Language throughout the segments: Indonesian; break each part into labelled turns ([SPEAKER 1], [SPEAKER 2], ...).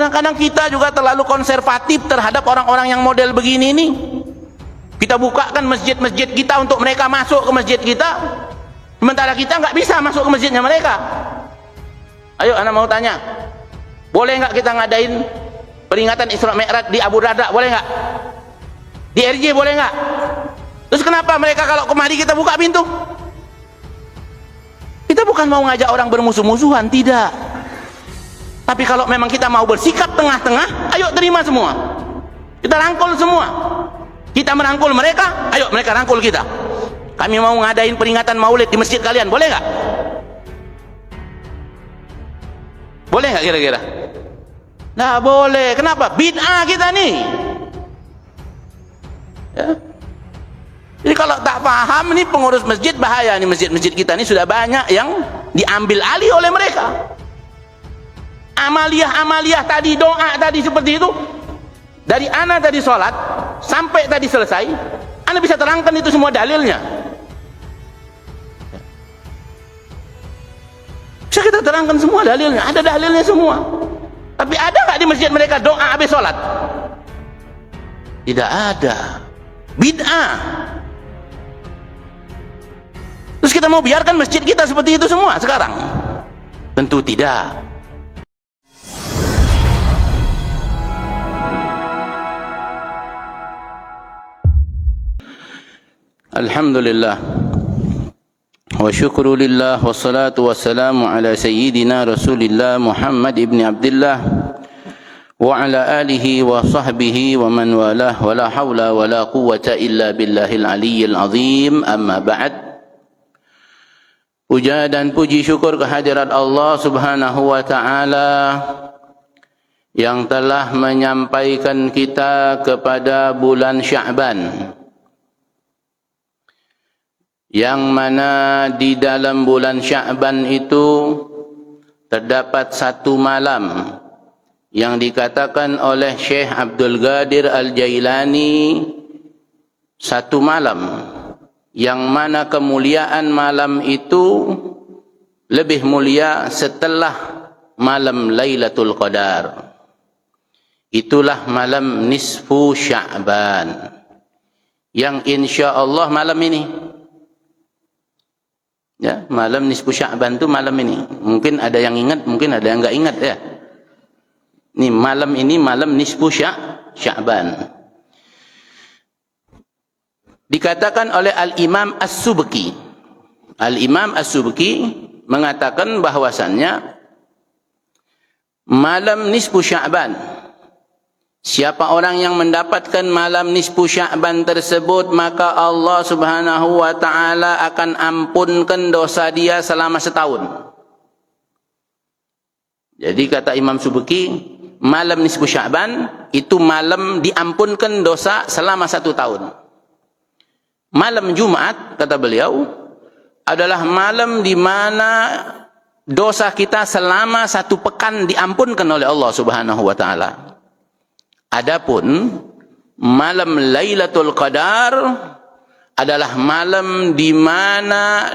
[SPEAKER 1] Kadang-kadang kita juga terlalu konservatif terhadap orang-orang yang model begini nih. Kita bukakan masjid-masjid kita untuk mereka masuk ke masjid kita, sementara kita nggak bisa masuk ke masjidnya mereka. Ayo, anak mau tanya, boleh nggak kita ngadain peringatan Isra Mi'raj di Abu Darda? Boleh nggak? Di RJ boleh nggak? Terus kenapa mereka kalau kemari kita buka pintu? Kita bukan mau ngajak orang bermusuh-musuhan, tidak. Tapi kalau memang kita mau bersikap tengah-tengah, ayo terima semua. Kita rangkul semua. Kita merangkul mereka, ayo mereka rangkul kita. Kami mau ngadain peringatan Maulid di masjid kalian, boleh nggak? Boleh nggak kira-kira? Nah, boleh. Kenapa? Bid'ah kita nih. Ya. Jadi kalau tak paham nih pengurus masjid, bahaya nih. Masjid-masjid kita nih sudah banyak yang diambil alih oleh mereka. Amaliyah tadi, doa tadi seperti itu, dari ana tadi sholat sampai tadi selesai, ana bisa terangkan itu semua dalilnya. Bisa kita terangkan semua dalilnya, ada dalilnya semua. Tapi ada nggak di masjid mereka doa habis sholat? Tidak ada. Bid'ah. Terus kita mau biarkan masjid kita seperti itu semua sekarang? Tentu tidak. Alhamdulillah wa syukru lillah wassalatu wassalamu ala sayyidina Rasulillah Muhammad ibn Abdullah wa ala alihi wa sahbihi wa man walah wa la hawla wa la quwwata illa billahil aliyyil azim. Amma ba'd. Puja dan puji syukur kehadirat Allah Subhanahu wa taala yang telah menyampaikan kita kepada bulan Sya'ban, yang mana di dalam bulan Sya'ban itu terdapat satu malam yang dikatakan oleh Syekh Abdul Qadir Al-Jailani, satu malam yang mana kemuliaan malam itu lebih mulia setelah malam Lailatul Qadar. Itulah malam nisfu Sya'ban, yang insya Allah malam ini, ya, malam nisfu Sya'ban itu malam ini. Mungkin ada yang ingat, mungkin ada yang enggak ingat ya. Ini malam nisfu Sya'ban. Dikatakan oleh Al-Imam As-Subki. Al-Imam As-Subki mengatakan bahwasannya malam nisfu Sya'ban, siapa orang yang mendapatkan malam nisfu Sya'ban tersebut, maka Allah Subhanahu wa taala akan ampunkan dosa dia selama setahun. Jadi kata Imam Subki, malam nisfu Sya'ban itu malam diampunkan dosa selama 1 tahun. Malam Jumat, kata beliau, adalah malam di mana dosa kita selama 1 pekan diampunkan oleh Allah Subhanahu wa taala. Adapun malam Lailatul Qadar adalah malam di mana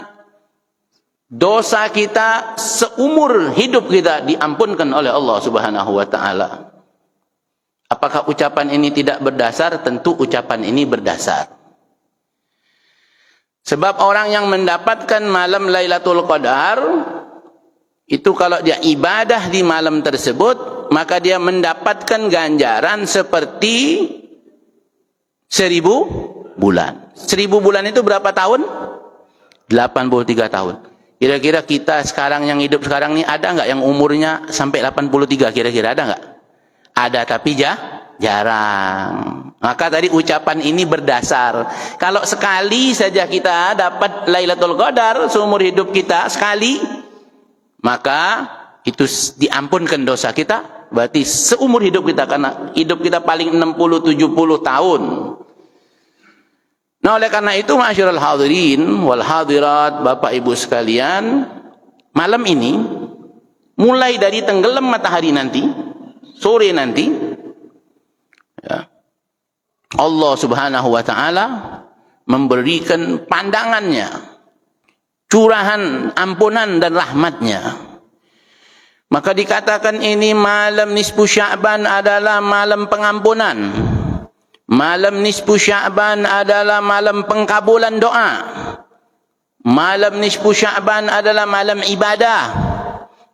[SPEAKER 1] dosa kita seumur hidup kita diampunkan oleh Allah Subhanahu wa taala. Apakah ucapan ini tidak berdasar? Tentu ucapan ini berdasar. Sebab orang yang mendapatkan malam Lailatul Qadar itu kalau dia ibadah di malam tersebut, maka dia mendapatkan ganjaran seperti 1000 bulan. 1000 bulan itu berapa tahun? 83 tahun. Kira-kira kita sekarang yang hidup sekarang ini ada nggak yang umurnya sampai 83? Kira-kira ada nggak? Ada, tapi jarang. Maka tadi ucapan ini berdasar. Kalau sekali saja kita dapat Lailatul Qadar seumur hidup kita sekali, maka itu diampunkan dosa kita. Berarti seumur hidup kita, karena hidup kita paling 60-70 tahun. Nah, oleh karena itu, ma'asyiral hadirin wal hadirat, Bapak Ibu sekalian, malam ini mulai dari tenggelam matahari nanti, sore nanti, ya, Allah Subhanahu wa taala memberikan pandangannya, curahan ampunan dan rahmatnya. Maka dikatakan ini malam nisfu Sya'ban adalah malam pengampunan. Malam nisfu Sya'ban adalah malam pengkabulan doa. Malam nisfu Sya'ban adalah malam ibadah.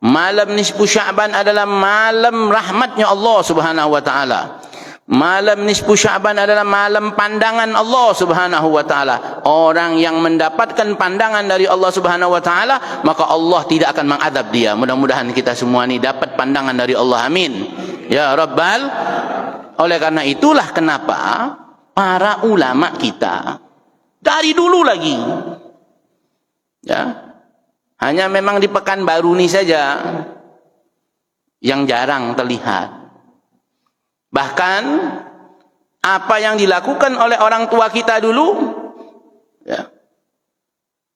[SPEAKER 1] Malam nisfu Sya'ban adalah malam rahmatnya Allah Subhanahu wa taala. Malam nisfu Sya'ban adalah malam pandangan Allah Subhanahu wa taala. Orang yang mendapatkan pandangan dari Allah Subhanahu wa taala, maka Allah tidak akan mengadab dia. Mudah-mudahan kita semua ni dapat pandangan dari Allah. Amin. Ya Rabbal. Oleh karena itulah kenapa para ulama kita dari dulu lagi, ya, hanya memang di Pekanbaru ini saja yang jarang terlihat. Bahkan apa yang dilakukan oleh orang tua kita dulu, ya,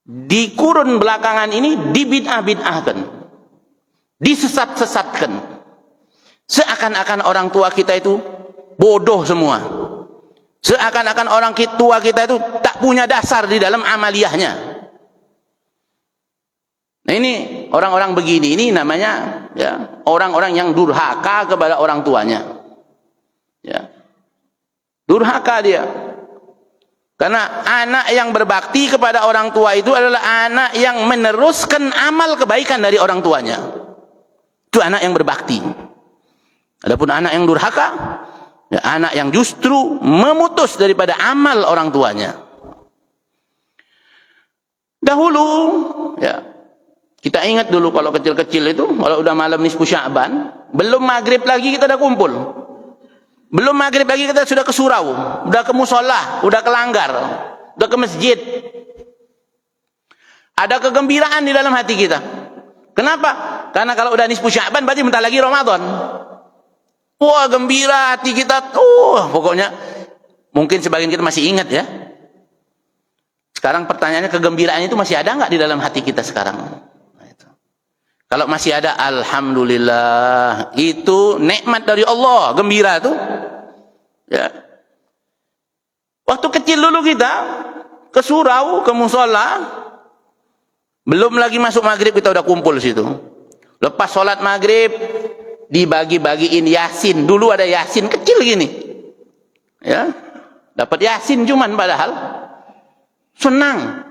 [SPEAKER 1] di kurun belakangan ini dibid'ah-bid'ahkan, disesat-sesatkan, seakan-akan orang tua kita itu bodoh semua, seakan-akan orang tua kita itu tak punya dasar di dalam amaliyahnya. Nah, ini orang-orang begini ini namanya, ya, orang-orang yang durhaka kepada orang tuanya. Ya. Durhaka dia. Karena anak yang berbakti kepada orang tua itu adalah anak yang meneruskan amal kebaikan dari orang tuanya. Itu anak yang berbakti. Adapun anak yang durhaka, ya, anak yang justru memutus daripada amal orang tuanya. Dahulu, ya, kita ingat dulu kalau kecil-kecil itu, kalau udah malam nisfu Sya'ban, belum maghrib lagi kita dah kumpul. Belum maghrib lagi kita sudah ke surau, sudah ke musola, sudah ke langgar, sudah ke masjid. Ada kegembiraan di dalam hati kita. Kenapa? Karena kalau udah nisfu Sya'ban berarti bentar lagi Ramadan. Wah, gembira hati kita. Pokoknya mungkin sebagian kita masih ingat, ya. Sekarang pertanyaannya, kegembiraan itu masih ada nggak di dalam hati kita sekarang? Kalau masih ada, alhamdulillah, itu nikmat dari Allah, gembira tuh. Ya. Waktu kecil dulu kita ke surau, ke musola, belum lagi masuk maghrib kita udah kumpul situ. Lepas sholat maghrib dibagi-bagiin Yasin. Dulu ada Yasin kecil gini, ya, dapat Yasin cuman padahal senang.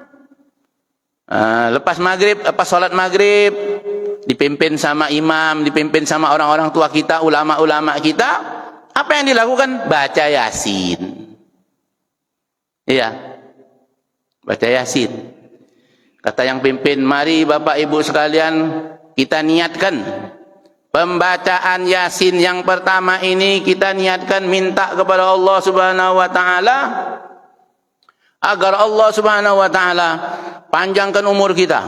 [SPEAKER 1] Lepas maghrib, lepas sholat maghrib, dipimpin sama imam, dipimpin sama orang-orang tua kita, ulama-ulama kita, apa yang dilakukan? Baca Yasin. Iya, baca Yasin. Kata yang pimpin, mari Bapak Ibu sekalian kita niatkan pembacaan Yasin yang pertama ini, kita niatkan minta kepada Allah Subhanahu wa taala agar Allah Subhanahu wa taala panjangkan umur kita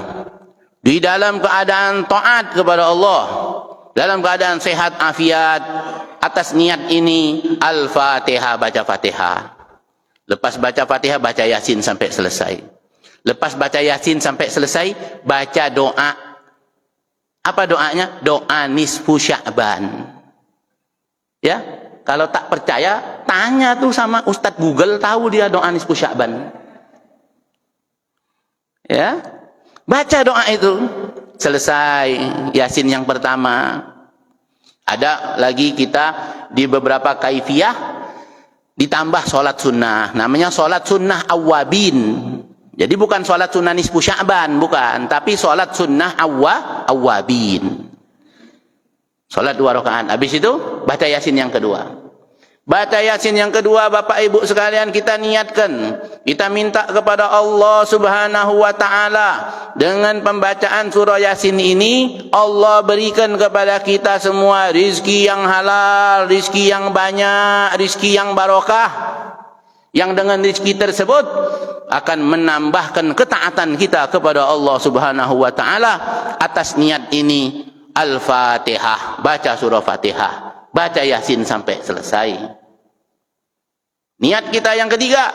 [SPEAKER 1] di dalam keadaan taat kepada Allah, dalam keadaan sehat afiat. Atas niat ini Al-Fatihah, baca Fatihah. Lepas baca Fatihah, baca Yasin sampai selesai. Lepas baca Yasin sampai selesai, baca doa. Apa doanya? Doa nisfu Sya'ban. Ya, kalau tak percaya, tanya tuh sama Ustadz Google, tahu dia doa nisfu Sya'ban. Ya, baca doa itu, selesai Yasin yang pertama. Ada lagi kita di beberapa kaifiyah ditambah sholat sunnah, namanya sholat sunnah awwabin. Jadi bukan sholat sunnah nisfu Sya'ban, bukan, tapi sholat sunnah awwabin. Sholat 2 rakaat. Habis itu baca Yasin yang kedua. Baca Yasin yang kedua, Bapak Ibu sekalian, kita niatkan, kita minta kepada Allah Subhanahu wa taala dengan pembacaan surah Yasin ini, Allah berikan kepada kita semua rizki yang halal, rizki yang banyak, rizki yang barokah, yang dengan rizki tersebut akan menambahkan ketaatan kita kepada Allah Subhanahu wa taala. Atas niat ini Al-Fatihah, baca surah Fatihah, baca Yasin sampai selesai. Niat kita yang ketiga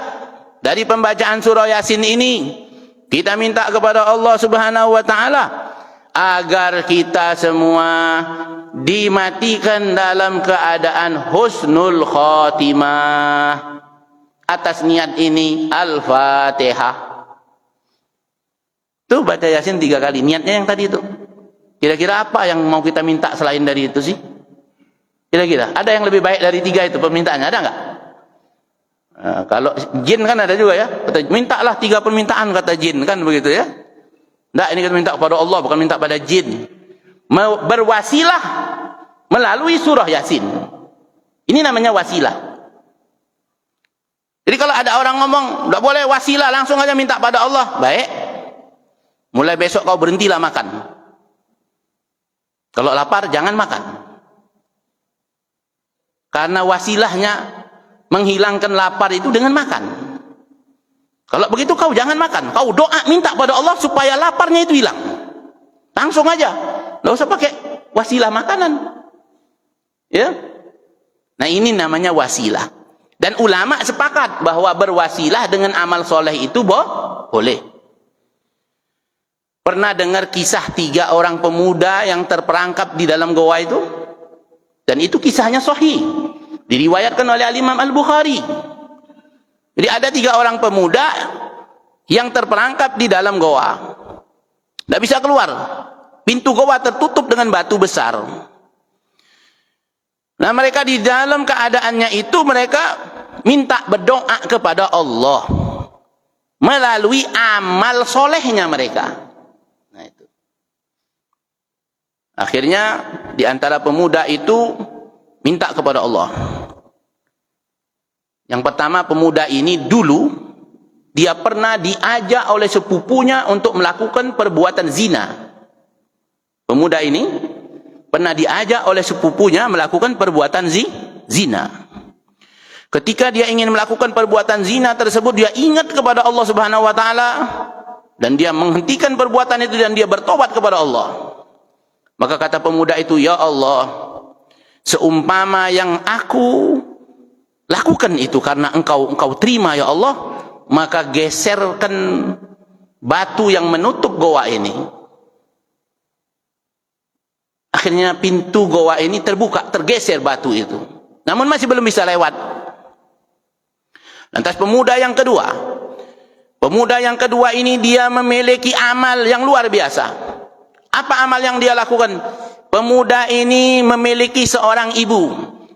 [SPEAKER 1] dari pembacaan surah Yasin ini, kita minta kepada Allah Subhanahu wa taala agar kita semua dimatikan dalam keadaan husnul khatimah. Atas niat ini Al-Fatihah. Tuh baca Yasin 3 kali, niatnya yang tadi itu. Kira-kira apa yang mau kita minta selain dari itu sih? Kira-kira ada yang lebih baik dari 3 itu permintaannya, ada nggak? Kalau jin kan ada juga ya, kata mintalah 3 permintaan kata jin kan begitu ya. Nggak, ini kita minta kepada Allah, bukan minta pada jin. Berwasilah melalui surah Yasin. Ini namanya wasilah. Jadi kalau ada orang ngomong nggak boleh wasilah, langsung aja minta pada Allah, baik. Mulai besok kau berhentilah makan. Kalau lapar jangan makan. Karena wasilahnya menghilangkan lapar itu dengan makan. Kalau begitu kau jangan makan. Kau doa minta pada Allah supaya laparnya itu hilang. Langsung aja. Nggak usah pakai wasilah makanan. Ya. Nah ini namanya wasilah. Dan ulama sepakat bahwa berwasilah dengan amal soleh itu boleh. Pernah dengar kisah 3 orang pemuda yang terperangkap di dalam goa itu? Dan itu kisahnya sahih. Diriwayatkan oleh Imam Al-Bukhari. Jadi ada 3 orang pemuda yang terperangkap di dalam goa. Tidak bisa keluar. Pintu goa tertutup dengan batu besar. Nah mereka di dalam keadaannya itu mereka minta berdoa kepada Allah. Melalui amal solehnya mereka. Nah itu. Akhirnya di antara pemuda itu minta kepada Allah. Yang pertama, pemuda ini dulu dia pernah diajak oleh sepupunya untuk melakukan perbuatan zina. Pemuda ini pernah diajak oleh sepupunya melakukan perbuatan zina. Ketika dia ingin melakukan perbuatan zina tersebut, dia ingat kepada Allah Subhanahu wa taala dan dia menghentikan perbuatan itu dan dia bertobat kepada Allah. Maka kata pemuda itu, "Ya Allah, seumpama yang aku lakukan itu karena engkau terima ya Allah, maka geserkan batu yang menutup goa ini." Akhirnya pintu goa ini terbuka, tergeser batu itu. Namun masih belum bisa lewat. Lantas pemuda yang kedua ini dia memiliki amal yang luar biasa. Apa amal yang dia lakukan? Pemuda ini memiliki seorang ibu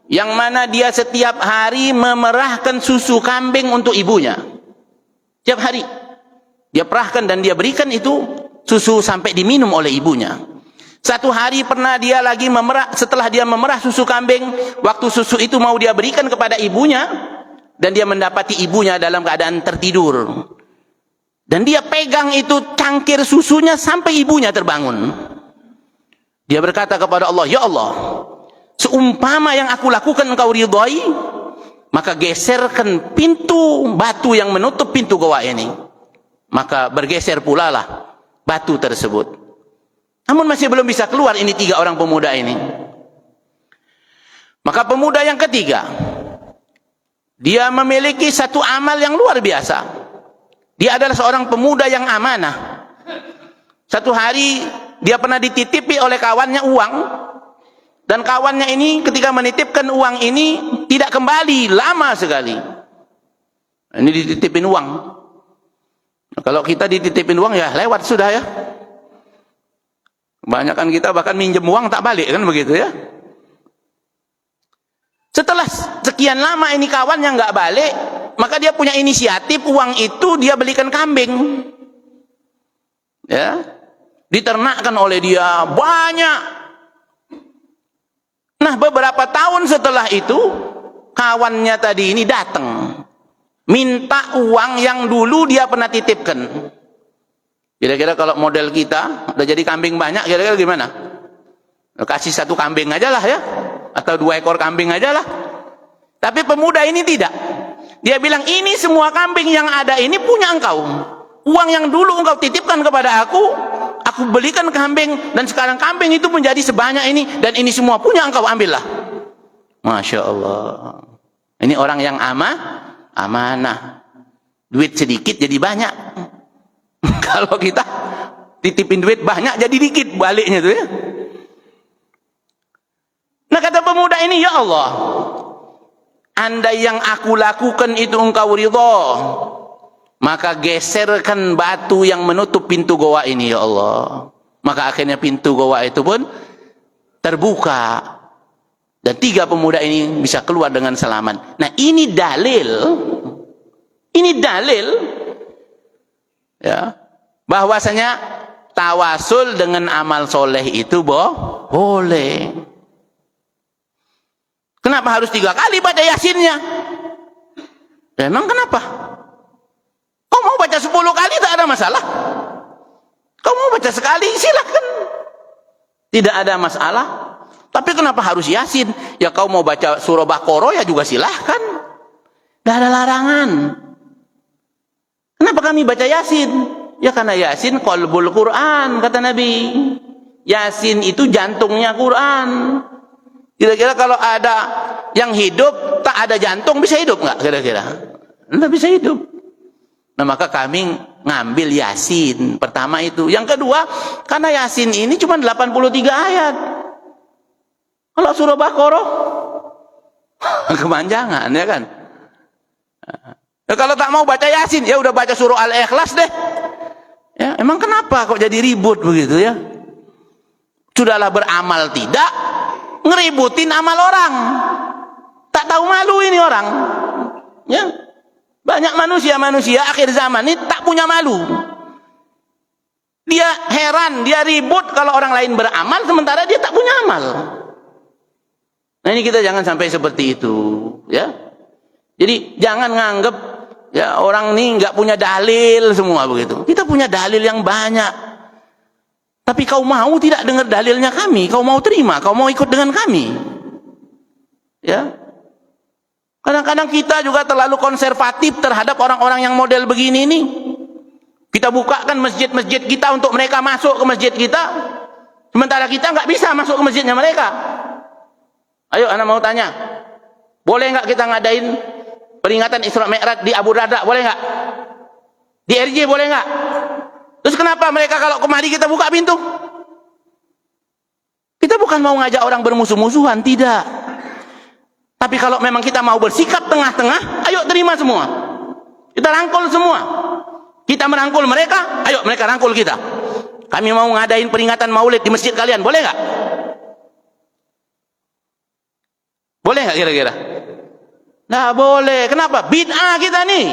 [SPEAKER 1] yang mana dia setiap hari memerahkan susu kambing untuk ibunya. Setiap hari dia perahkan dan dia berikan itu susu sampai diminum oleh ibunya. Satu hari pernah dia lagi memerah, setelah dia memerah susu kambing, waktu susu itu mau dia berikan kepada ibunya, dan dia mendapati ibunya dalam keadaan tertidur. Dan dia pegang itu cangkir susunya sampai ibunya terbangun. Dia berkata kepada Allah, "Ya Allah, seumpama yang aku lakukan engkau ridhai, maka geserkan pintu batu yang menutup pintu goa ini." Maka bergeser pula lah batu tersebut. Namun masih belum bisa keluar ini 3 orang pemuda ini. Maka pemuda yang ketiga, dia memiliki satu amal yang luar biasa. Dia adalah seorang pemuda yang amanah. Satu hari dia pernah dititipi oleh kawannya uang, dan kawannya ini ketika menitipkan uang ini tidak kembali, lama sekali. Ini dititipin uang. Kalau kita dititipin uang ya lewat sudah ya. Kebanyakan kita bahkan minjem uang tak balik kan begitu ya. Setelah sekian lama ini kawannya nggak balik, maka dia punya inisiatif uang itu dia belikan kambing. Ya. Diternakkan oleh dia banyak. Nah, beberapa tahun setelah itu kawannya tadi ini datang minta uang yang dulu dia pernah titipkan. Kira-kira kalau model kita udah jadi kambing banyak, kira-kira gimana? Kasih 1 kambing aja lah ya, atau 2 ekor kambing aja lah. Tapi pemuda ini tidak. Dia bilang, "Ini semua kambing yang ada ini punya engkau. Uang yang dulu engkau titipkan kepada aku belikan kambing, dan sekarang kambing itu menjadi sebanyak ini, dan ini semua punya engkau, ambillah." Masya Allah. Ini orang yang amanah. Duit sedikit jadi banyak. Kalau kita titipin duit banyak jadi dikit baliknya tuh ya. Nah kata pemuda ini, "Ya Allah, andai yang aku lakukan itu engkau ridha, maka geserkan batu yang menutup pintu goa ini ya Allah. Maka akhirnya pintu goa itu pun terbuka dan 3 pemuda ini bisa keluar dengan selamat. Nah, ini dalil ya, bahwasanya tawasul dengan amal soleh itu boleh. Kenapa harus 3 kali baca Yasinnya? Memang kenapa? Kau mau baca 10 kali tak ada masalah. Kau mau baca sekali silakan, tidak ada masalah. Tapi kenapa harus Yasin? Ya kau mau baca surah Baqarah ya juga silahkan, tidak ada larangan. Kenapa kami baca Yasin? Ya karena Yasin qalbul Quran, kata Nabi. Yasin itu jantungnya Quran. Kira-kira kalau ada yang hidup tak ada jantung, bisa hidup nggak kira-kira? Tidak bisa hidup. Nah, maka kami ngambil Yasin pertama itu. Yang kedua, karena Yasin ini cuma 83 ayat. Kalau surah Baqarah kemanjangan, ya kan? Ya, kalau tak mau baca Yasin, ya udah baca surah Al-Ikhlas deh. Ya, emang kenapa kok jadi ribut begitu ya? Sudahlah beramal tidak, ngeributin amal orang. Tak tahu malu ini orang. Ya. Banyak manusia akhir zaman ini tak punya malu. Dia heran, dia ribut kalau orang lain beramal sementara dia tak punya amal. Nah, ini kita jangan sampai seperti itu, ya. Jadi jangan nganggap ya orang ini nggak punya dalil semua begitu. Kita punya dalil yang banyak. Tapi kau mau tidak dengar dalilnya kami? Kau mau terima? Kau mau ikut dengan kami? Ya. Kadang-kadang kita juga terlalu konservatif terhadap orang-orang yang model begini nih. Kita bukakan masjid-masjid kita untuk mereka masuk ke masjid kita, sementara kita nggak bisa masuk ke masjidnya mereka. Ayo, anak mau tanya, boleh nggak kita ngadain peringatan Isra Mi'raj di Abu Darda? Boleh nggak? Di RJ boleh nggak? Terus kenapa mereka kalau kemari kita buka pintu? Kita bukan mau ngajak orang bermusuh-musuhan, tidak. Tapi kalau memang kita mau bersikap tengah-tengah, ayo terima semua. Kita rangkul semua. Kita merangkul mereka, ayo mereka rangkul kita. Kami mau ngadain peringatan Maulid di masjid kalian, boleh nggak? Boleh nggak kira-kira? Nggak boleh. Kenapa? Bid'ah kita nih.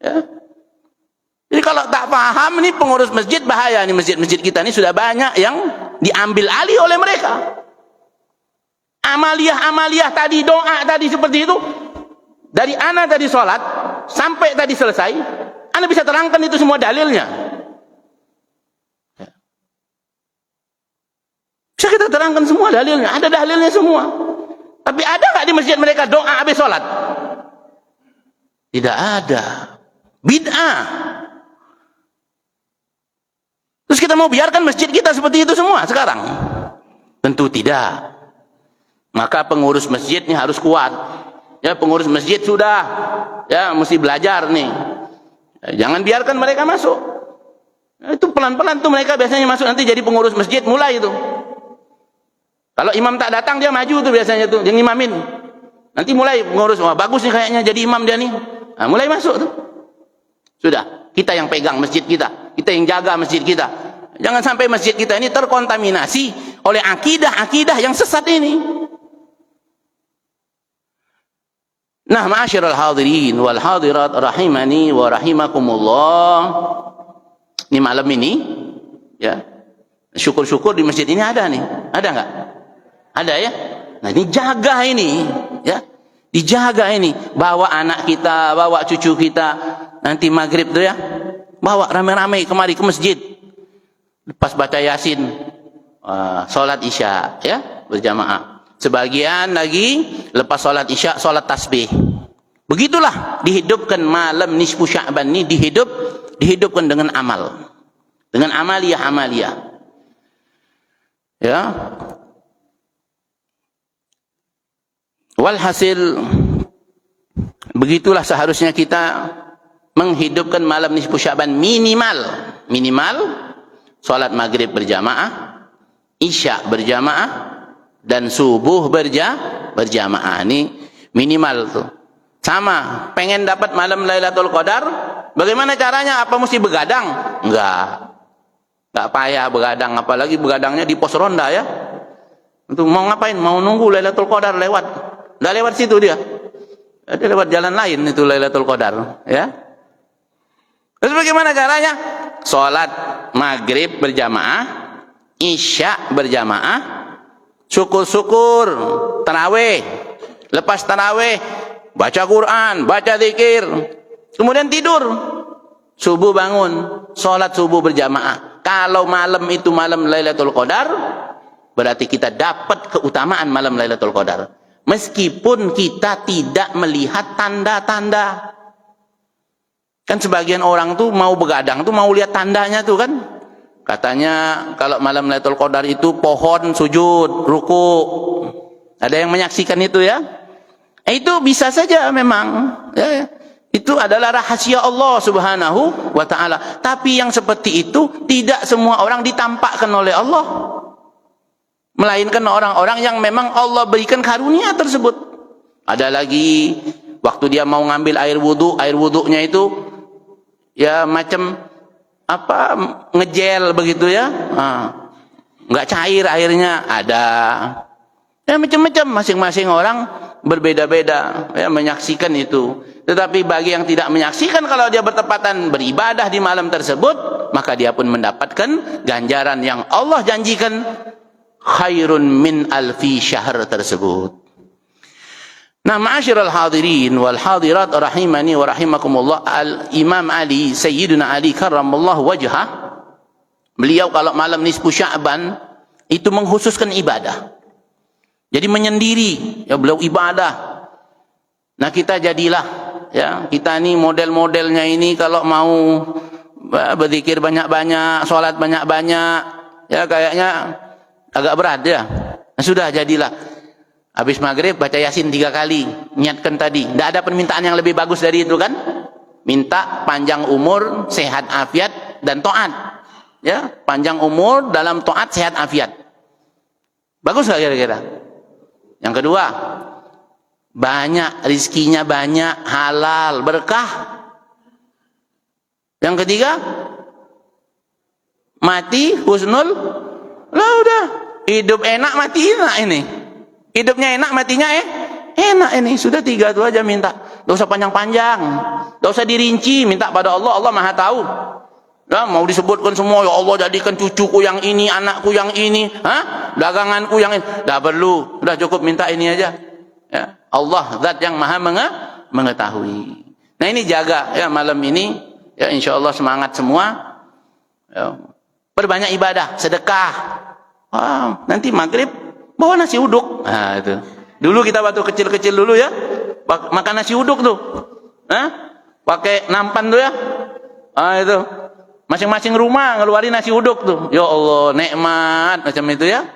[SPEAKER 1] Ya. Jadi kalau tak paham nih pengurus masjid, bahaya nih masjid-masjid kita nih sudah banyak yang diambil alih oleh mereka. Amaliyah tadi, doa tadi seperti itu, dari ana tadi sholat sampai tadi selesai, ana bisa terangkan itu semua dalilnya. Bisa kita terangkan semua dalilnya, ada dalilnya semua. Tapi ada nggak di masjid mereka doa habis sholat? Tidak ada. Bid'ah. Terus kita mau biarkan masjid kita seperti itu semua sekarang? Tentu tidak. Maka pengurus masjidnya harus kuat. Ya, pengurus masjid sudah ya mesti belajar nih. Ya, jangan biarkan mereka masuk. Ya, itu pelan-pelan tuh mereka biasanya masuk nanti jadi pengurus masjid mulai itu. Kalau imam tak datang dia maju tuh biasanya tuh, dia ngimamin. Nanti mulai pengurus, wah bagus nih kayaknya jadi imam dia nih. Nah, mulai masuk tuh. Sudah, kita yang pegang masjid kita, kita yang jaga masjid kita. Jangan sampai masjid kita ini terkontaminasi oleh akidah-akidah yang sesat ini. Nah, ma'asyiral hadirin wal hadirat rahimani wa rahimakumullah. Ini malam ini ya. Syukur-syukur di masjid ini ada nih. Ada enggak? Ada ya? Nah, ini jaga ini ya. Dijaga ini. Bawa anak kita, bawa cucu kita nanti maghrib tuh ya. Bawa rame-rame kemari ke masjid. Pas baca Yasin, salat Isya ya, berjamaah. Sebagian lagi lepas salat Isya salat tasbih. Begitulah dihidupkan malam nisfu Sya'ban ini, dihidupkan dengan amal. Dengan amaliyah. Ya. Walhasil begitulah seharusnya kita menghidupkan malam nisfu Sya'ban minimal salat maghrib berjamaah, Isya berjamaah, dan subuh berjamaah. Ini minimal tuh. Sama, pengen dapat malam Lailatul Qadar, bagaimana caranya? Apa mesti begadang? Enggak. Tak payah begadang, apalagi begadangnya di pos ronda ya. Untuk mau ngapain? Mau nunggu Lailatul Qadar lewat. Dah lewat situ dia. Dia lewat jalan lain itu Lailatul Qadar, ya. Terus bagaimana caranya? Salat maghrib berjamaah, isya berjamaah, syukur-syukur, tarawih. Lepas tarawih, baca Quran, baca zikir. Kemudian tidur. Subuh bangun, salat subuh berjamaah. Kalau malam itu malam Lailatul Qadar, berarti kita dapat keutamaan malam Lailatul Qadar. Meskipun kita tidak melihat tanda-tanda. Kan sebagian orang tuh mau begadang tuh mau lihat tandanya tuh kan. Katanya kalau malam Lailatul Qadar itu pohon sujud, ruku. Ada yang menyaksikan itu ya? Itu bisa saja memang. Ya. Itu adalah rahasia Allah Subhanahu wa ta'ala. Tapi yang seperti itu tidak semua orang ditampakkan oleh Allah. Melainkan orang-orang yang memang Allah berikan karunia tersebut. Ada lagi waktu dia mau ngambil air wuduknya itu ya macam apa ngejel begitu ya. Enggak cair airnya, ada. Ya macam-macam, masing-masing orang berbeda-beda ya menyaksikan itu. Tetapi bagi yang tidak menyaksikan, kalau dia bertepatan beribadah di malam tersebut, maka dia pun mendapatkan ganjaran yang Allah janjikan, khairun min alfi syahr tersebut. Nah, ma'asyiral hadirin wal hadirat rahimani wa rahimakumullah, Al-Imam Ali, Sayyidina Ali karramallahu wajhah, beliau kalau malam nisfu Sya'ban itu mengkhususkan ibadah. Jadi menyendiri, ya beliau ibadah. Nah, kita jadilah ya, kita ini model-modelnya ini kalau mau berzikir banyak-banyak, sholat banyak-banyak, ya kayaknya agak berat ya. Nah, sudah jadilah. Habis maghrib baca Yasin 3 kali, niatkan tadi. Tidak ada permintaan yang lebih bagus dari itu kan? Minta panjang umur, sehat afiat dan taat. Ya, panjang umur dalam taat, sehat afiat. Bagus nggak kira-kira? Yang kedua, banyak rizkinya, banyak halal berkah. Yang ketiga, mati husnul. Lah udah, hidup enak mati enak ini. Hidupnya enak matinya enak ini. Sudah 3 itu aja minta. Tidak usah panjang-panjang, tidak usah dirinci, minta pada Allah. Allah Maha tahu. Ya, mau disebutkan semua, ya Allah jadikan cucuku yang ini, anakku yang ini, daganganku yang ini. Tidak perlu, sudah cukup minta ini aja. Ya, Allah zat yang maha mengetahui. Nah, ini jaga ya malam ini ya, insyaallah semangat semua ya. Perbanyak ibadah, sedekah. Nanti maghrib bawa nasi uduk. Nah, itu dulu kita waktu kecil-kecil dulu ya makan nasi uduk tuh, pakai nampan tuh ya. Itu masing-masing rumah ngeluarin nasi uduk tuh. Ya Allah, nikmat macam itu ya.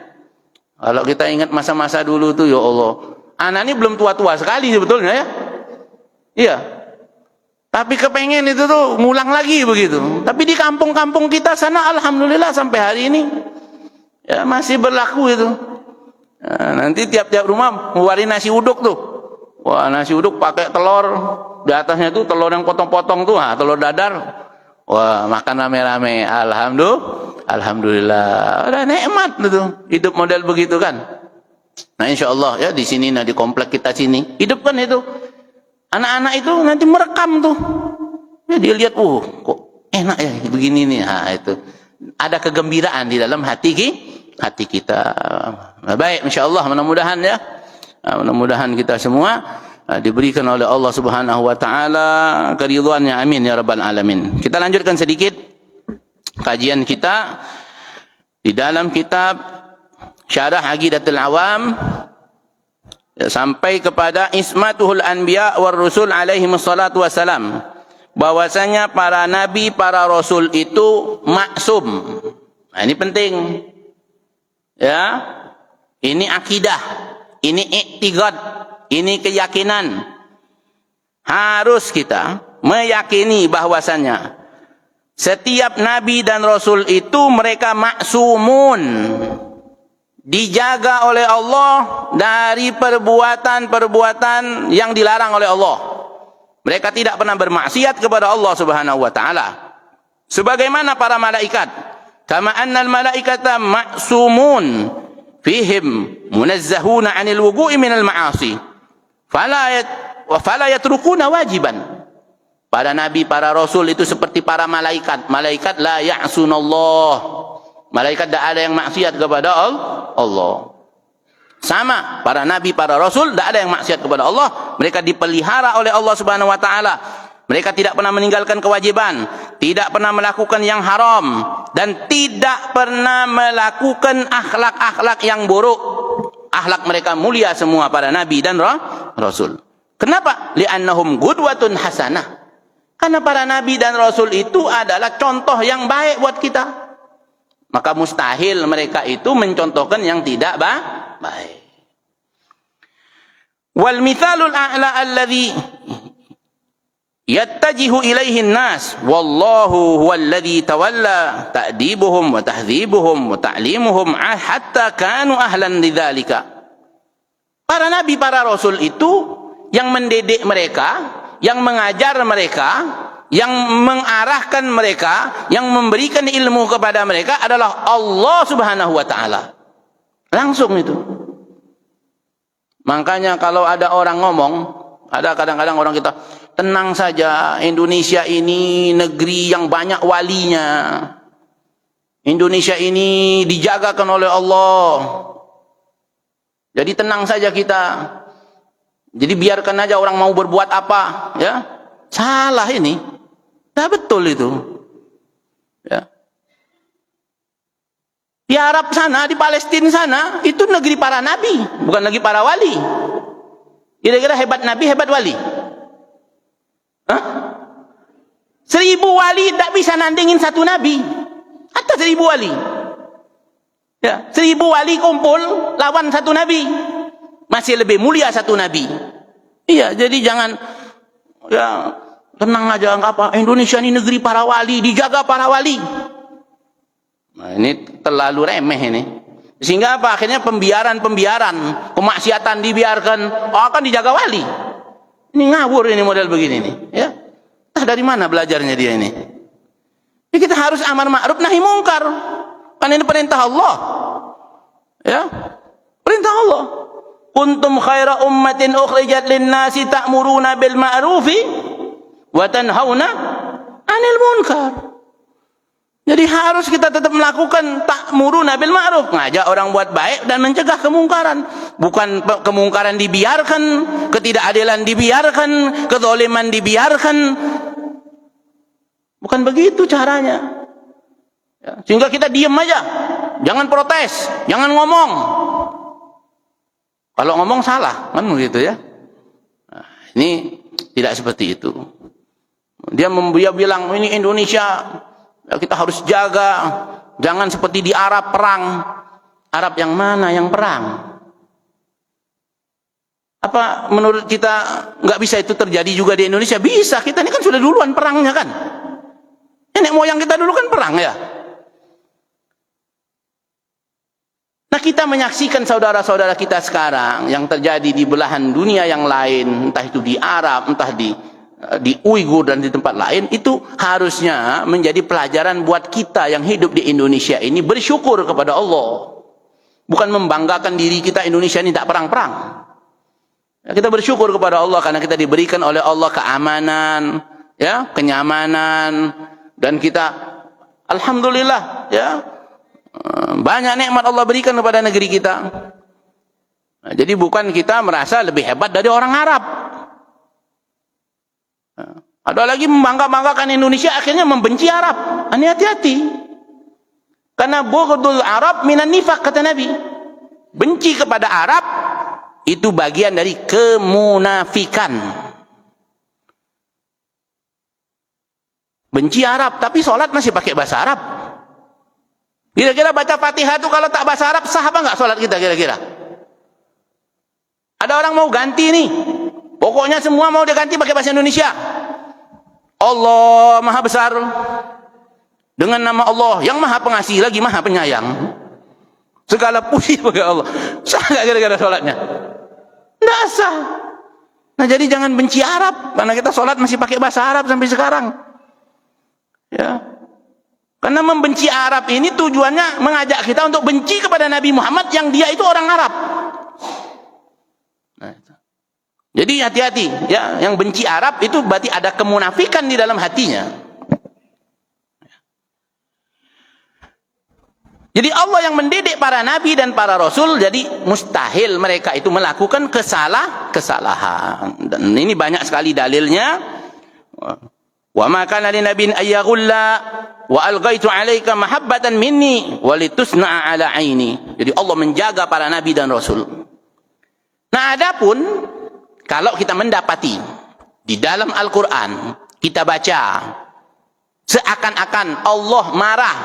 [SPEAKER 1] Kalau kita ingat masa-masa dulu tuh, ya Allah, anak ini belum tua-tua sekali sebetulnya ya. Iya. Tapi kepengen itu tuh ngulang lagi begitu. Tapi di kampung-kampung kita sana alhamdulillah sampai hari ini ya masih berlaku itu. Nah, nanti tiap-tiap rumah ngeluarin nasi uduk tuh. Wah, nasi uduk pakai telur. Di atasnya tuh telur yang potong-potong tuh, telur dadar. Wah, makan rame-rame. Alhamdulillah. Udah nikmat tuh hidup model begitu kan. Nah, insyaallah ya di sini, nah di komplek kita sini hidupkan itu. Anak-anak itu nanti merekam tuh. Ya dia lihat, kok enak ya begini nih. Nah, itu ada kegembiraan di dalam hati kita. Nah, baik, insyaallah mudah-mudahan ya. Mudah-mudahan kita semua diberikan oleh Allah Subhanahu wa taala keridhaannya, amin ya rabbal alamin. Kita lanjutkan sedikit kajian kita di dalam kitab Syarah Aqidatul Awam sampai kepada Ismatuhul Anbiya war Rusul alaihi wassalatu wassalam, bahwasanya para nabi, para rasul itu maksum. Nah, ini penting ya, ini akidah, ini i'tiqad, ini keyakinan. Harus kita meyakini bahwasanya setiap nabi dan rasul itu mereka maksumun, dijaga oleh Allah dari perbuatan-perbuatan yang dilarang oleh Allah. Mereka tidak pernah bermaksiat kepada Allah Subhanahu wa taala. Sebagaimana para malaikat, kama anna al-malaikata ma'sumun fihim munazzahuna 'anil wuqu'i minal ma'asi fala yatrukuna wajiban. Para nabi, para rasul itu seperti para malaikat. Malaikat la ya'sunallah. Malaikat tidak ada yang maksiat kepada Allah. Sama, para nabi, para rasul tidak ada yang maksiat kepada Allah. Mereka dipelihara oleh Allah Subhanahu wa taala. Mereka tidak pernah meninggalkan kewajiban, tidak pernah melakukan yang haram, dan tidak pernah melakukan akhlak-akhlak yang buruk. Akhlak mereka mulia semua, para nabi dan rasul. Kenapa? Li'annahum qudwatun hasanah. Karena para nabi dan rasul itu adalah contoh yang baik buat kita. Maka mustahil mereka itu mencontohkan yang tidak baik. Wal mithalul a'la alladhi yattajihu ilaihi an-nas wallahu huwa alladhi tawalla ta'dibuhum wa tahdhibuhum wa ta'limuhum hatta kanu ahlan lidzalika. Para nabi, para rasul itu yang mendidik mereka, yang mengajar mereka, yang mengarahkan mereka, yang memberikan ilmu kepada mereka adalah Allah Subhanahu wa taala. Langsung itu. Makanya kalau ada orang ngomong, ada kadang-kadang orang kita, tenang saja, Indonesia ini negeri yang banyak walinya. Indonesia ini dijagakan oleh Allah. Jadi tenang saja kita. Jadi biarkan aja orang mau berbuat apa, ya. Salah ini. Tidak betul itu. Ya. Di Arab sana, di Palestina sana, itu negeri para nabi, bukan lagi para wali. Kira-kira hebat nabi, hebat wali? Hah? 1000 wali tidak bisa nandingin satu nabi. Atau 1000 wali. Ya, 1000 wali kumpul lawan satu nabi. Masih lebih mulia satu nabi. Iya, jadi jangan ya tenang aja, enggak apa. Indonesia ini negeri para wali, dijaga para wali. Nah, ini terlalu remeh ini. Sehingga apa? Akhirnya pembiaran, kemaksiatan dibiarkan, akan dijaga wali. Ini ngawur ini model begini nih, ya. Entah dari mana belajarnya dia ini. Jadi kita harus amar ma'ruf nahi mungkar. Kan ini perintah Allah. Ya. Perintah Allah. Kuntum khaira ummatin ukhrijat lin-nasi ta'muruna bil ma'rufi wa tanhauna 'anil munkar. Jadi harus kita tetap melakukan ta'muruna bil ma'ruf, ngajak orang buat baik dan mencegah kemungkaran. Bukan kemungkaran dibiarkan, ketidakadilan dibiarkan, kezaliman dibiarkan. Bukan begitu caranya. Ya, sehingga kita diam aja. Jangan protes, jangan ngomong. Kalau ngomong salah, kan begitu ya. Nah, ini tidak seperti itu. Dia bilang ini Indonesia, ya kita harus jaga, jangan seperti di Arab perang. Arab yang mana yang perang? Apa menurut kita nggak bisa itu terjadi juga di Indonesia? Bisa, kita ini kan sudah duluan perangnya kan. Nenek moyang kita dulu kan perang ya. Nah, kita menyaksikan saudara-saudara kita sekarang yang terjadi di belahan dunia yang lain, entah itu di Arab, entah di Uighur dan di tempat lain, itu harusnya menjadi pelajaran buat kita yang hidup di Indonesia ini bersyukur kepada Allah. Bukan membanggakan diri kita Indonesia ini tak perang-perang. Ya, kita bersyukur kepada Allah karena kita diberikan oleh Allah keamanan, ya, kenyamanan, dan kita alhamdulillah, ya, banyak nikmat Allah berikan kepada negeri kita. Nah, jadi bukan kita merasa lebih hebat dari orang Arab. Nah, ada lagi membangga-banggakan Indonesia akhirnya membenci Arab. Ini hati-hati. Karena bughdul Arab minan nifaq, kata Nabi. Benci kepada Arab itu bagian dari kemunafikan. Benci Arab tapi sholat masih pakai bahasa Arab. Kira-kira baca Fatihah itu kalau tak bahasa Arab sah apa enggak sholat kita kira-kira? Ada orang mau ganti nih. Pokoknya semua mau diganti pakai bahasa Indonesia. Allah Maha Besar. Dengan nama Allah yang Maha Pengasih lagi Maha Penyayang. Segala puji bagi Allah. Sah enggak kira-kira sholatnya? Enggak sah. Nah, jadi jangan benci Arab karena kita sholat masih pakai bahasa Arab sampai sekarang. Ya. Karena membenci Arab ini tujuannya mengajak kita untuk benci kepada Nabi Muhammad yang dia itu orang Arab. Nah, itu. Jadi hati-hati ya, yang benci Arab itu berarti ada kemunafikan di dalam hatinya. Jadi Allah yang mendidik para nabi dan para rasul, jadi mustahil mereka itu melakukan kesalahan. Dan ini banyak sekali dalilnya. Wa ma kana lin nabiyyin ayyaghulla wa alghaitu 'alaika mahabbatan minni walitusna'a 'ala 'aini. Jadi Allah menjaga para nabi dan rasul. Nah, adapun kalau kita mendapati di dalam Al-Qur'an kita baca seakan-akan Allah marah,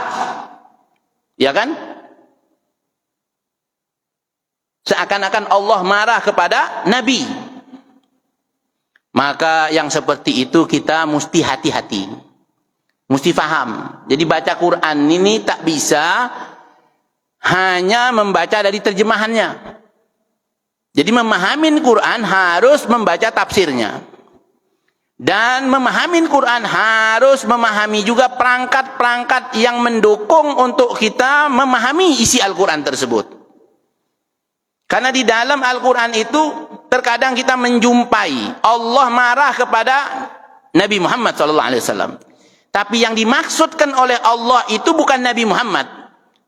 [SPEAKER 1] ya kan? Seakan-akan Allah marah kepada nabi. Maka yang seperti itu kita mesti hati-hati. Mesti faham. Jadi baca Quran ini tak bisa hanya membaca dari terjemahannya. Jadi memahami Quran harus membaca tafsirnya. Dan memahami Quran harus memahami juga perangkat-perangkat yang mendukung untuk kita memahami isi Al-Quran tersebut. Karena di dalam Al-Quran itu terkadang kita menjumpai Allah marah kepada Nabi Muhammad SAW. Tapi yang dimaksudkan oleh Allah itu bukan Nabi Muhammad,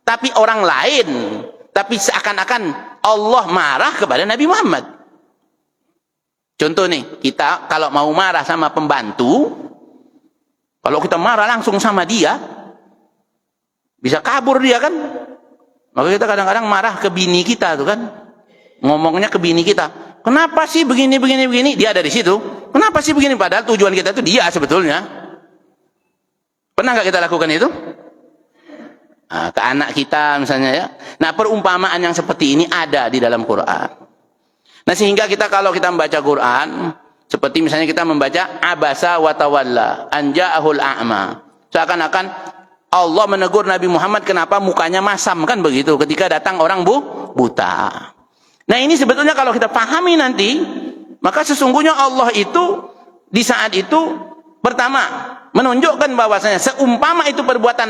[SPEAKER 1] tapi orang lain. Tapi seakan-akan Allah marah kepada Nabi Muhammad. Contoh nih, kita kalau mau marah sama pembantu, kalau kita marah langsung sama dia, bisa kabur dia kan. Maka kita kadang-kadang marah ke bini kita tuh kan. Ngomongnya ke bini kita. Kenapa sih begini? Dia ada di situ. Kenapa sih begini? Padahal tujuan kita itu dia sebetulnya. Pernah nggak kita lakukan itu? Nah, ke anak kita misalnya ya. Nah, perumpamaan yang seperti ini ada di dalam Quran. Nah, sehingga kita kalau kita membaca Quran, seperti misalnya kita membaca abasa wa tawalla an ja'ahul a'ma. Seakan-akan Allah menegur Nabi Muhammad kenapa mukanya masam kan begitu ketika datang orang buta. Nah, ini sebetulnya kalau kita pahami nanti, maka sesungguhnya Allah itu di saat itu pertama menunjukkan bahwasanya seumpama itu perbuatan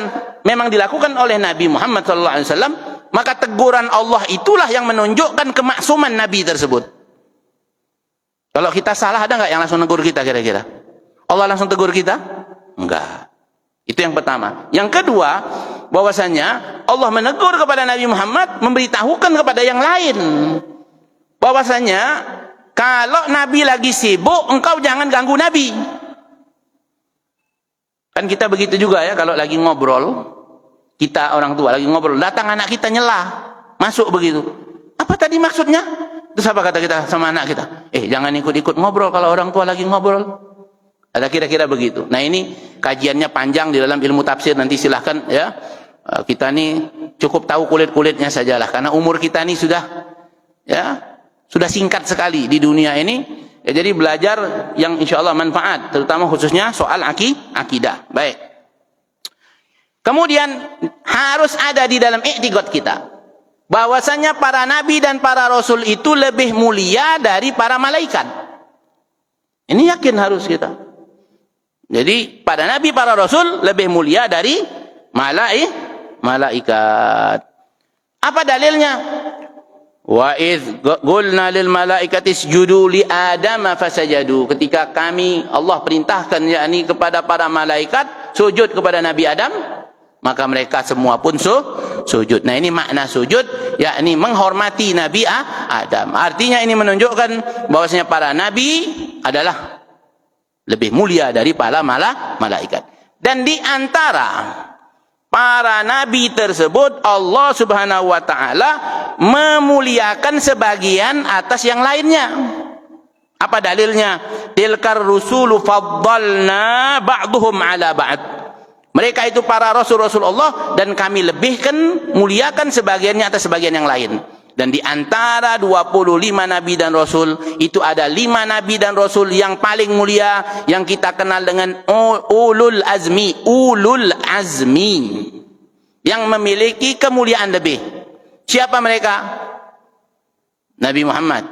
[SPEAKER 1] memang dilakukan oleh Nabi Muhammad SAW, maka teguran Allah itulah yang menunjukkan kemaksuman Nabi tersebut. Kalau kita salah, ada nggak yang langsung negur kita kira-kira? Allah langsung tegur kita? Enggak. Itu yang pertama. Yang kedua, bahwasanya Allah menegur kepada Nabi Muhammad, memberitahukan kepada yang lain bahwasanya kalau Nabi lagi sibuk, engkau jangan ganggu Nabi. Kan kita begitu juga ya, kalau lagi ngobrol, kita orang tua lagi ngobrol, datang anak kita nyelah, masuk begitu. Apa tadi maksudnya? Terus apa kata kita sama anak kita? Jangan ikut-ikut ngobrol kalau orang tua lagi ngobrol. Ada kira-kira begitu. Nah, ini kajiannya panjang di dalam ilmu tafsir, nanti silahkan ya. Kita ini cukup tahu kulit-kulitnya sajalah, karena umur kita ini sudah singkat sekali di dunia ini. Ya, jadi belajar yang insya Allah manfaat, terutama khususnya soal akidah. Baik. Kemudian harus ada di dalam i'tiqad kita bahwasanya para nabi dan para rasul itu lebih mulia dari para malaikat. Ini yakin harus kita. Jadi para nabi, para rasul lebih mulia dari malaikat. Apa dalilnya? Wa idz qulna lil malaikati isjudu li adama fasajadu. Ketika kami Allah perintahkan yakni kepada para malaikat sujud kepada Nabi Adam, maka mereka semua pun sujud. Nah, ini makna sujud, yakni menghormati Nabi Adam. Artinya ini menunjukkan bahwasanya para nabi adalah lebih mulia dari para malaikat. Dan di antara para nabi tersebut Allah Subhanahu wa taala memuliakan sebagian atas yang lainnya. Apa dalilnya? Tilkar rusulu faddalna ba'dhum ala ba'd. Mereka itu para rasul-rasul Allah dan kami lebihkan, muliakan sebagiannya atas sebagian yang lain. Dan di antara 25 nabi dan rasul itu ada 5 nabi dan rasul yang paling mulia yang kita kenal dengan ulul azmi, yang memiliki kemuliaan lebih. Siapa mereka? Nabi Muhammad,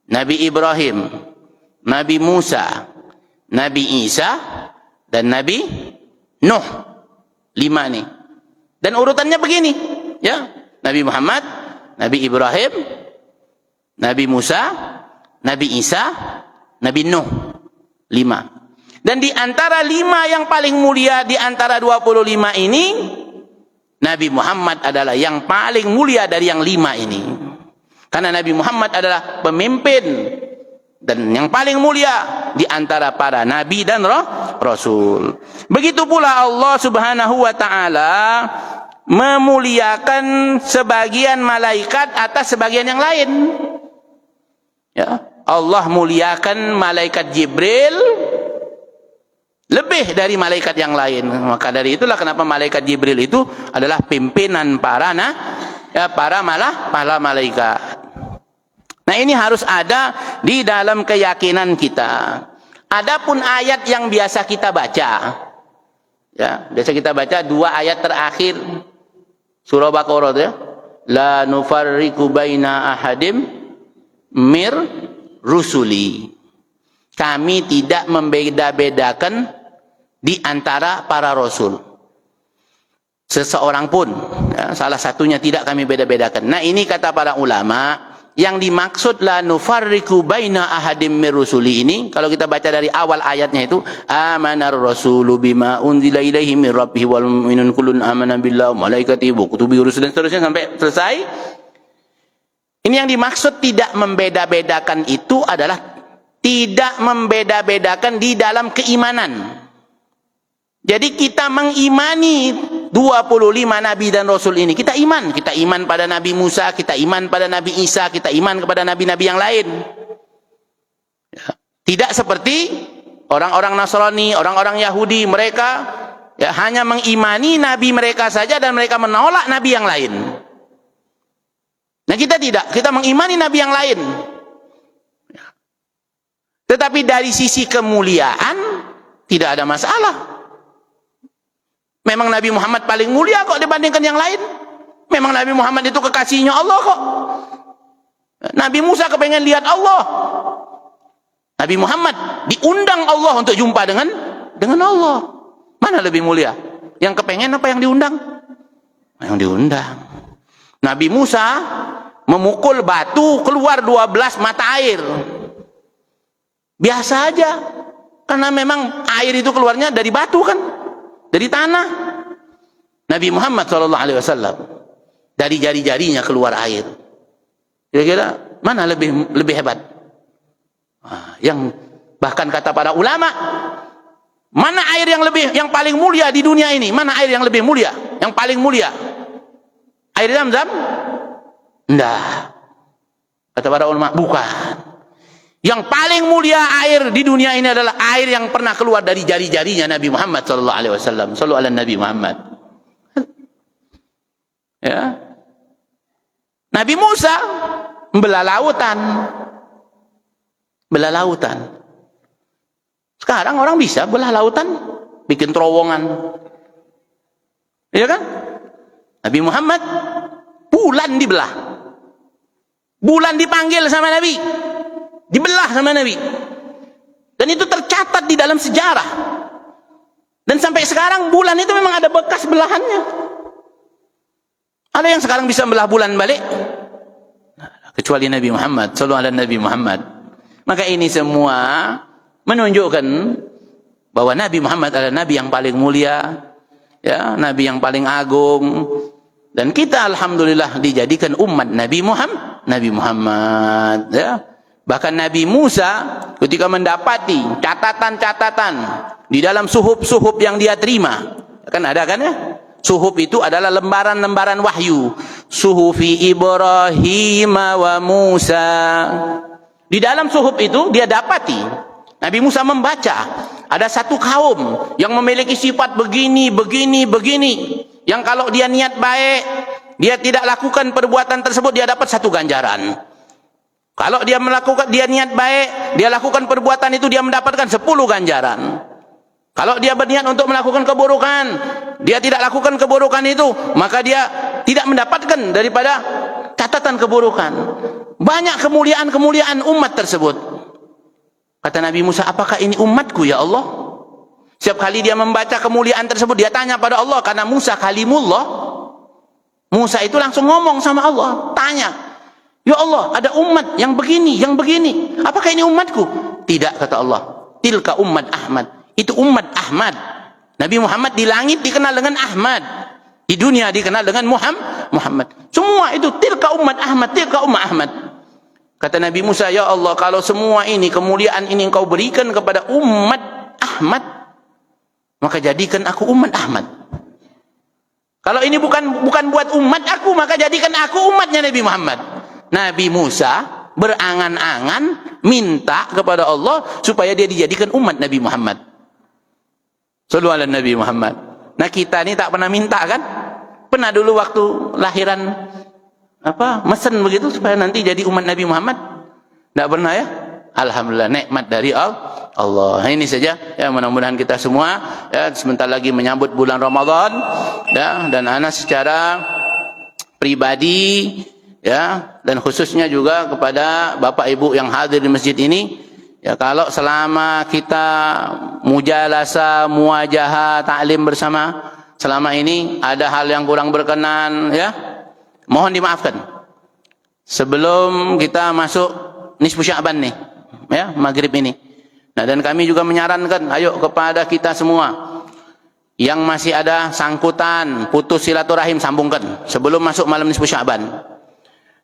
[SPEAKER 1] Nabi Ibrahim, Nabi Musa, Nabi Isa, dan Nabi Nuh. 5 nih. Dan urutannya begini, ya. Nabi Muhammad, Nabi Ibrahim, Nabi Musa, Nabi Isa, Nabi Nuh. 5. Dan di antara 5 yang paling mulia di antara 25 ini, Nabi Muhammad adalah yang paling mulia dari yang 5 ini. Karena Nabi Muhammad adalah pemimpin dan yang paling mulia di antara para nabi dan rasul. Begitu pula Allah Subhanahu wa taala memuliakan sebagian malaikat atas sebagian yang lain. Ya, Allah muliakan malaikat Jibril lebih dari malaikat yang lain. Maka dari itulah kenapa malaikat Jibril itu adalah pimpinan para malaikat. Nah, ini harus ada di dalam keyakinan kita. Adapun ayat yang biasa kita baca, ya, biasa kita baca 2 ayat terakhir surah Baqarah, ya. La nufarriqu baina ahadim mir rusuli. Kami tidak membeda-bedakan di antara para rasul. Seseorang pun, ya, salah satunya tidak kami beda-bedakan. Nah, ini kata para ulama, yang dimaksud la nufarriqu baina ahadim mir rusuli ini, kalau kita baca dari awal ayatnya itu, amanar rasulu bima unzila ilaihi min rabbih wal mu'minun kullun amana billahi wa malaikatihi wa kutubihi wa rusulihi, dan seterusnya sampai selesai. Ini yang dimaksud tidak membeda-bedakan itu adalah tidak membeda-bedakan di dalam keimanan. Jadi kita mengimani 25 nabi dan rasul ini. Kita iman pada Nabi Musa, kita iman pada Nabi Isa, kita iman kepada nabi-nabi yang lain. Ya. Tidak seperti orang-orang Nasrani, orang-orang Yahudi, mereka ya hanya mengimani nabi mereka saja dan mereka menolak nabi yang lain. Nah, kita tidak, kita mengimani nabi yang lain. Ya. Tetapi dari sisi kemuliaan tidak ada masalah. Memang Nabi Muhammad paling mulia kok dibandingkan yang lain. Memang Nabi Muhammad itu kekasihnya Allah kok. Nabi Musa kepengen lihat Allah. Nabi Muhammad diundang Allah untuk jumpa dengan Allah. Mana lebih mulia? Yang kepengen apa yang diundang? Yang diundang. Nabi Musa memukul batu keluar 12 mata air. Biasa aja. Karena memang air itu keluarnya dari batu kan? Dari tanah. Nabi Muhammad SAW dari jari-jarinya keluar air. Kira-kira mana lebih hebat? Yang bahkan kata para ulama, mana air yang paling mulia di dunia ini? Mana air yang lebih mulia? Yang paling mulia? Air Zam-Zam? Enggak. Kata para ulama, bukan. Yang paling mulia air di dunia ini adalah air yang pernah keluar dari jari-jarinya Nabi Muhammad SAW. Sallu ala Nabi Muhammad. Ya. Nabi Musa membelah lautan. Belah lautan. Sekarang orang bisa belah lautan, bikin terowongan. Iya kan? Nabi Muhammad bulan dibelah. Bulan dipanggil sama Nabi. Dibelah sama Nabi. Dan itu tercatat di dalam sejarah. Dan sampai sekarang bulan itu memang ada bekas belahannya. Ada yang sekarang bisa belah bulan balik? Kecuali Nabi Muhammad, sallallahu alaihi Nabi Muhammad. Maka ini semua menunjukkan bahwa Nabi Muhammad adalah Nabi yang paling mulia, ya, Nabi yang paling agung. Dan kita alhamdulillah dijadikan umat Nabi Muhammad, ya. Bahkan Nabi Musa ketika mendapati catatan-catatan di dalam suhuf-suhuf yang dia terima, kan ada kan ya? Suhuf itu adalah lembaran-lembaran wahyu. Suhufi Ibrahim wa Musa. Di dalam suhuf itu dia dapati Nabi Musa membaca ada satu kaum yang memiliki sifat begini, yang kalau dia niat baik, dia tidak lakukan perbuatan tersebut, dia dapat 1 ganjaran. Kalau dia niat baik, dia lakukan perbuatan itu, dia mendapatkan 10 ganjaran. Kalau dia berniat untuk melakukan keburukan, dia tidak lakukan keburukan itu, maka dia tidak mendapatkan daripada catatan keburukan. Banyak kemuliaan-kemuliaan umat tersebut. Kata Nabi Musa, apakah ini umatku ya Allah? Setiap kali dia membaca kemuliaan tersebut, dia tanya pada Allah, karena Musa kalimullah. Musa itu langsung ngomong sama Allah, tanya, ya Allah, ada umat yang begini, yang begini. Apakah ini umatku? Tidak, kata Allah. Tilka umat Ahmad. Itu umat Ahmad. Nabi Muhammad di langit dikenal dengan Ahmad. Di dunia dikenal dengan Muhammad. Semua itu tilka umat Ahmad, tilka umat Ahmad. Kata Nabi Musa, ya Allah, kalau semua ini, kemuliaan ini engkau berikan kepada umat Ahmad, maka jadikan aku umat Ahmad. Kalau ini bukan buat umat aku, maka jadikan aku umatnya Nabi Muhammad. Nabi Musa berangan-angan minta kepada Allah supaya dia dijadikan umat Nabi Muhammad. Sallu ala Nabi Muhammad. Nah, kita ini tak pernah minta kan? Pernah dulu waktu lahiran mesen begitu supaya nanti jadi umat Nabi Muhammad? Tak pernah ya? Alhamdulillah, nikmat dari Allah. Ini saja ya, mudah-mudahan kita semua ya, sebentar lagi menyambut bulan Ramadan ya, dan ana secara pribadi ya, dan khususnya juga kepada Bapak Ibu yang hadir di masjid ini ya, kalau selama kita mujalasa, muwajahah, taklim bersama selama ini ada hal yang kurang berkenan ya, mohon dimaafkan. Sebelum kita masuk nisfu Sya'ban nih ya, maghrib ini. Nah, dan kami juga menyarankan, ayo kepada kita semua yang masih ada sangkutan putus silaturahim, sambungkan sebelum masuk malam nisfu Sya'ban.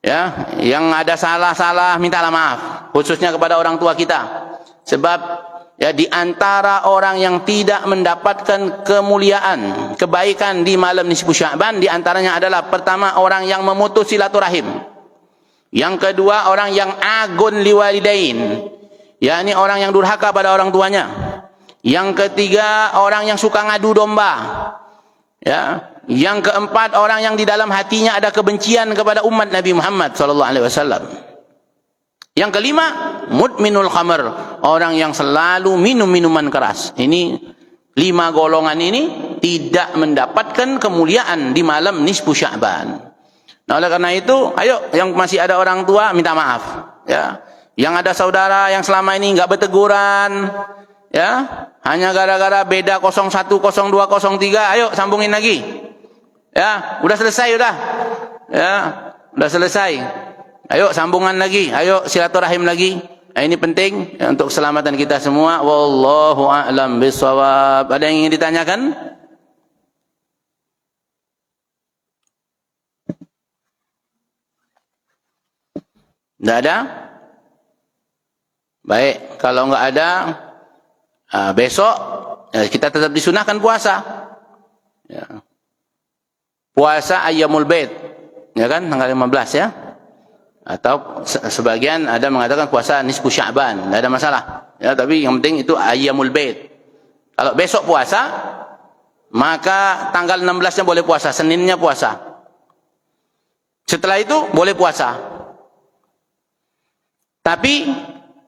[SPEAKER 1] Ya, yang ada salah-salah mintalah maaf, khususnya kepada orang tua kita. Sebab ya, di antara orang yang tidak mendapatkan kemuliaan, kebaikan di malam nisfu Sya'ban, di antaranya adalah pertama orang yang memutus silaturahim. Yang kedua orang yang agun liwalidain, yakni orang yang durhaka pada orang tuanya. Yang ketiga orang yang suka ngadu domba. Ya, yang keempat orang yang di dalam hatinya ada kebencian kepada umat Nabi Muhammad sallallahu alaihi wasallam. Yang kelima, mudminul khamr, orang yang selalu minum minuman keras. Ini 5 golongan ini tidak mendapatkan kemuliaan di malam nisfu Sya'ban. Nah, oleh karena itu, ayo yang masih ada orang tua minta maaf ya. Yang ada saudara yang selama ini enggak berteguran ya, hanya gara-gara beda 01, 02, 03, ayo sambungin lagi. Ya, udah selesai udah. Ya, udah selesai. Ayo sambungan lagi, ayo silaturahim lagi. Nah, ini penting ya, untuk keselamatan kita semua. Wallahu a'lam bishawab. Ada yang ingin ditanyakan? Tidak ada? Baik, kalau enggak ada, besok ya, kita tetap disunahkan puasa. Ya. Puasa Ayyamul Bait, ya kan, tanggal 15 ya. Atau sebagian ada mengatakan puasa nisfu Sya'ban, tidak ada masalah. Ya, tapi yang penting itu Ayyamul Bait. Kalau besok puasa, maka tanggal 16-nya boleh puasa, Seninnya puasa. Setelah itu boleh puasa. Tapi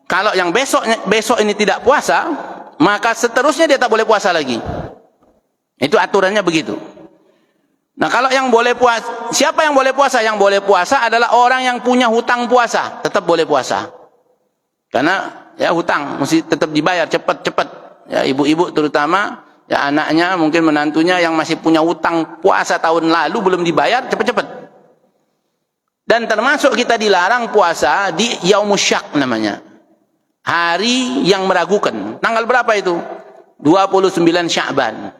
[SPEAKER 1] kalau yang besok ini tidak puasa, maka seterusnya dia tak boleh puasa lagi. Itu aturannya begitu. Nah, kalau yang boleh puasa, siapa yang boleh puasa? Yang boleh puasa adalah orang yang punya hutang puasa, tetap boleh puasa. Karena ya hutang mesti tetap dibayar cepat-cepat. Ya, ibu-ibu terutama, ya anaknya, mungkin menantunya yang masih punya hutang puasa tahun lalu belum dibayar, cepat-cepat. Dan termasuk kita dilarang puasa di Yaumus Syak namanya. Hari yang meragukan. Tanggal berapa itu? 29 Sya'ban.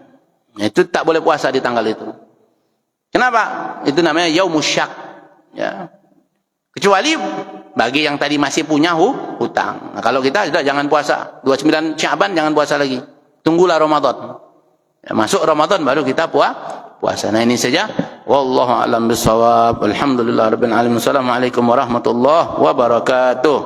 [SPEAKER 1] Itu tak boleh puasa di tanggal itu. Kenapa? Itu namanya Yaumus Syak. Ya. Kecuali bagi yang tadi masih punya hutang. Nah, kalau kita sudah jangan puasa. 29 Sya'ban jangan puasa lagi. Tunggulah Ramadan. Ya, masuk Ramadan baru kita puasa. Nah, ini saja. Wallahu a'lam bishawab. Alhamdulillah rabbil alamin. Assalamualaikum warahmatullahi wabarakatuh.